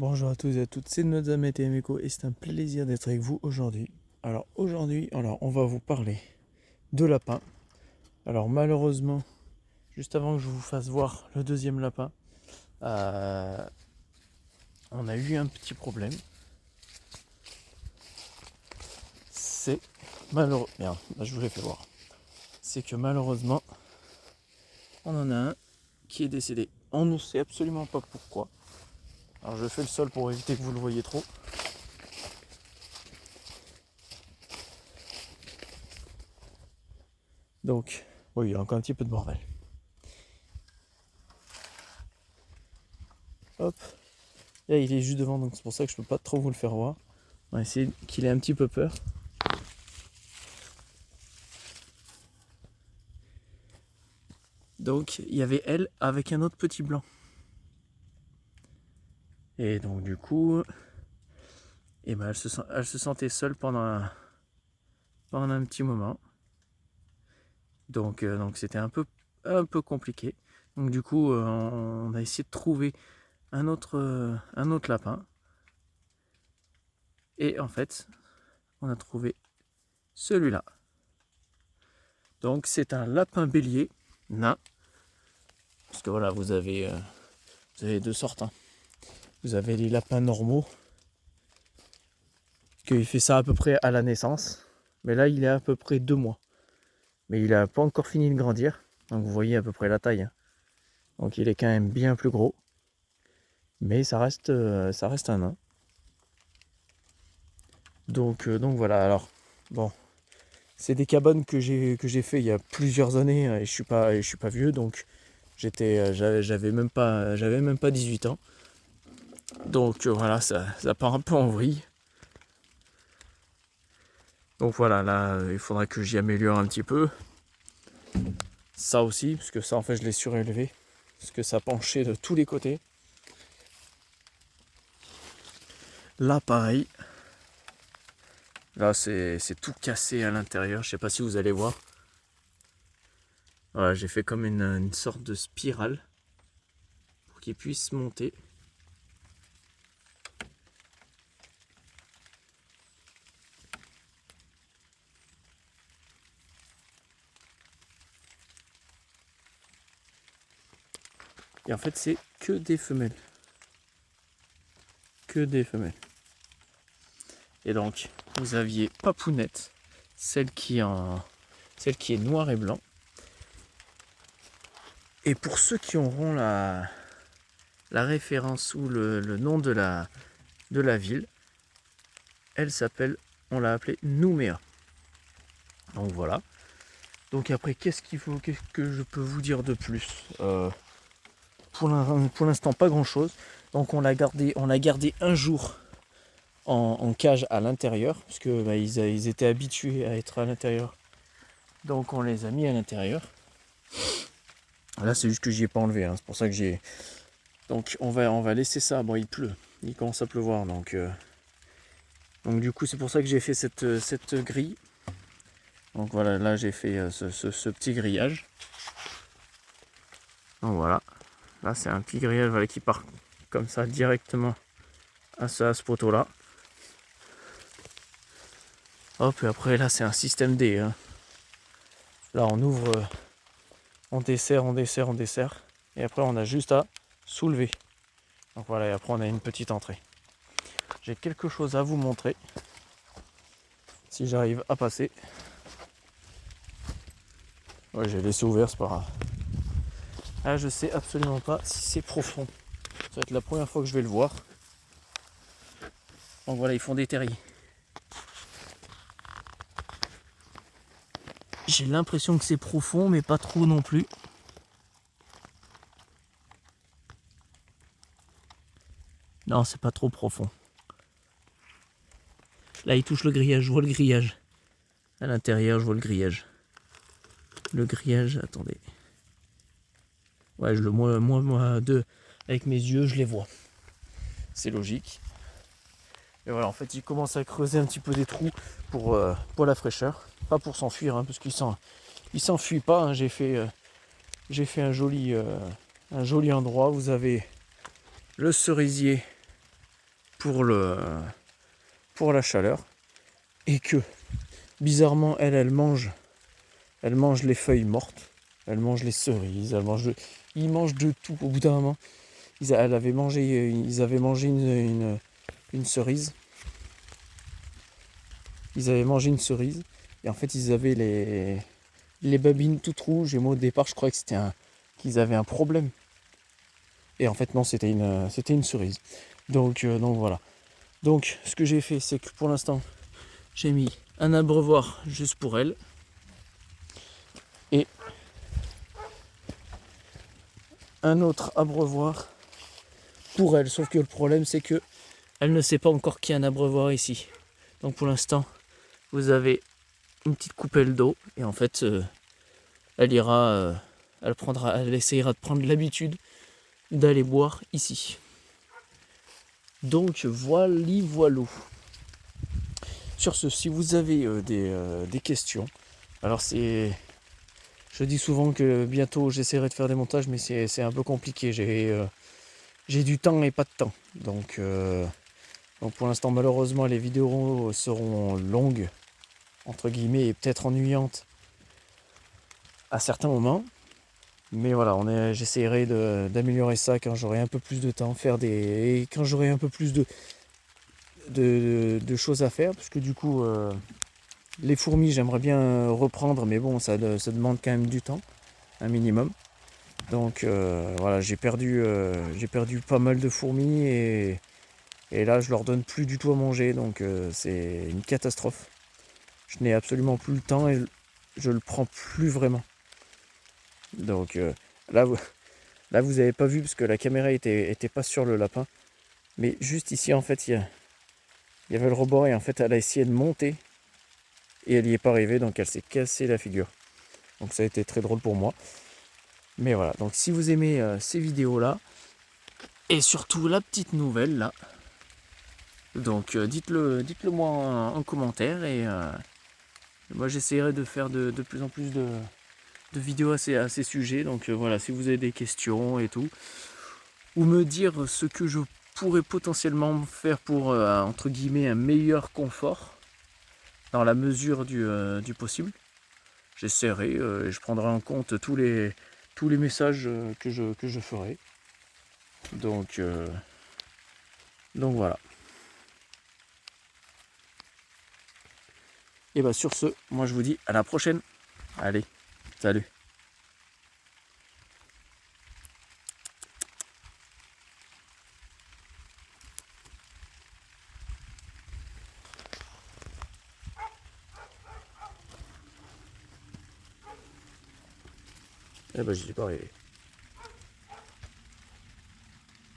Bonjour à tous et à toutes, c'est Nodzam et Temeko et c'est un plaisir d'être avec vous aujourd'hui. Alors aujourd'hui, on va vous parler de lapin. Alors malheureusement, juste avant que je vous fasse voir le deuxième lapin, euh, on a eu un petit problème. C'est malheureux. Merde, là, je vous l'ai fait voir. C'est que malheureusement, on en a un qui est décédé. On ne sait absolument pas pourquoi. Alors je fais le sol pour éviter que vous le voyez trop. Donc, oui, il y a encore un petit peu de bordel. Hop, là il est juste devant, donc c'est pour ça que je peux pas trop vous le faire voir. On va essayer qu'il ait un petit peu peur. Donc il y avait elle avec un autre petit blanc. Et donc du coup, elle se sentait seule pendant un petit moment. Donc c'était un peu compliqué. Donc du coup, on a essayé de trouver un autre lapin. Et en fait, on a trouvé celui-là. Donc c'est un lapin bélier nain. Parce que voilà, vous avez deux sortes. Hein. Vous avez les lapins normaux. Qu'il fait ça à peu près à la naissance. Mais là, il est à peu près 2 mois. Mais il n'a pas encore fini de grandir. Donc vous voyez à peu près la taille. Hein. Donc il est quand même bien plus gros. Mais ça reste un nain. Donc voilà. Alors, bon. C'est des cabanes que j'ai fait il y a plusieurs années. Et je suis pas vieux. Donc j'avais même pas 18 ans. Donc voilà, ça part un peu en vrille. Donc voilà, là, il faudra que j'y améliore un petit peu. Ça aussi, parce que ça, en fait, je l'ai surélevé. Parce que ça penchait de tous les côtés. Là, pareil. Là, c'est tout cassé à l'intérieur. Je sais pas si vous allez voir. Voilà, j'ai fait comme une sorte de spirale pour qu'il puisse monter. Et en fait, c'est que des femelles. Que des femelles. Et donc, vous aviez Papounette, celle qui est noire et blanc. Et pour ceux qui auront la référence ou le nom de la ville, elle s'appelle, on l'a appelée Nouméa. Donc voilà. Donc après, qu'est-ce que je peux vous dire de plus Pour l'instant, pas grand-chose. Donc on a gardé un jour en cage à l'intérieur, parce que ils étaient habitués à être à l'intérieur. Donc on les a mis à l'intérieur. Là, c'est juste que j'y ai pas enlevé. Hein. C'est pour ça que j'ai. Donc on va laisser ça. Bon, il pleut. Il commence à pleuvoir. Donc du coup, c'est pour ça que j'ai fait cette grille. Donc voilà, là j'ai fait ce petit grillage. Donc voilà. Là, c'est un petit grillage voilà, qui part comme ça directement à ce poteau-là. Hop, et après, là, c'est un système D. Hein. Là, on ouvre, on dessert. Et après, on a juste à soulever. Donc voilà, et après, on a une petite entrée. J'ai quelque chose à vous montrer. Si j'arrive à passer. Ouais, j'ai laissé ouvert, c'est pas grave. Ah, je sais absolument pas si c'est profond. Ça va être la première fois que je vais le voir. Donc voilà, ils font des terriers. J'ai l'impression que c'est profond, mais pas trop non plus. Non, c'est pas trop profond. Là, il touche le grillage. Je vois le grillage. À l'intérieur, je vois le grillage. Le grillage, attendez. Ouais, avec mes yeux, je les vois. C'est logique. Et voilà, en fait, il commence à creuser un petit peu des trous pour la fraîcheur. Pas pour s'enfuir, hein, parce qu'il s'enfuit pas. Hein. J'ai fait un joli endroit. Vous avez le cerisier pour la chaleur, et que bizarrement elle mange les feuilles mortes, elle mange les cerises, ils mangent de tout. Au bout d'un moment, ils avaient mangé une cerise. Ils avaient mangé une cerise et en fait ils avaient les babines toutes rouges, et moi au départ je croyais que qu'ils avaient un problème. Et en fait non, c'était une cerise. Donc voilà. Donc ce que j'ai fait, c'est que pour l'instant j'ai mis un abreuvoir juste pour elle et un autre abreuvoir pour elle. Sauf que le problème, c'est que elle ne sait pas encore qu'il y a un abreuvoir ici. Donc pour l'instant, vous avez une petite coupelle d'eau et en fait elle ira, elle essayera de prendre l'habitude d'aller boire ici. Donc voilou. Sur ce, si vous avez des questions, alors je dis souvent que bientôt j'essaierai de faire des montages, mais c'est un peu compliqué. J'ai du temps et pas de temps. Donc pour l'instant, malheureusement, les vidéos seront longues, entre guillemets, et peut-être ennuyantes à certains moments. Mais voilà, j'essaierai d'améliorer ça quand j'aurai un peu plus de temps, et quand j'aurai un peu plus de choses à faire, parce que du coup, les fourmis, j'aimerais bien reprendre, mais bon, ça demande quand même du temps, un minimum. Donc voilà, j'ai perdu pas mal de fourmis, et là, je leur donne plus du tout à manger, donc c'est une catastrophe. Je n'ai absolument plus le temps et je le prends plus vraiment. Donc là, vous avez pas vu parce que la caméra était pas sur le lapin. Mais juste ici, en fait, il y avait le rebord et en fait, elle a essayé de monter et elle n'y est pas arrivée, donc elle s'est cassée la figure. Donc ça a été très drôle pour moi. Mais voilà, donc si vous aimez ces vidéos-là, et surtout la petite nouvelle là, donc dites-le moi en commentaire, et moi j'essaierai de faire de plus en plus de vidéos à ces sujets. Donc voilà, si vous avez des questions et tout, ou me dire ce que je pourrais potentiellement faire pour entre guillemets un meilleur confort dans la mesure du possible, j'essaierai, je prendrai en compte tous les messages que je ferai. Donc voilà. Et bah sur ce, moi je vous dis à la prochaine. Allez, salut. Eh ben j'y suis pas arrivé.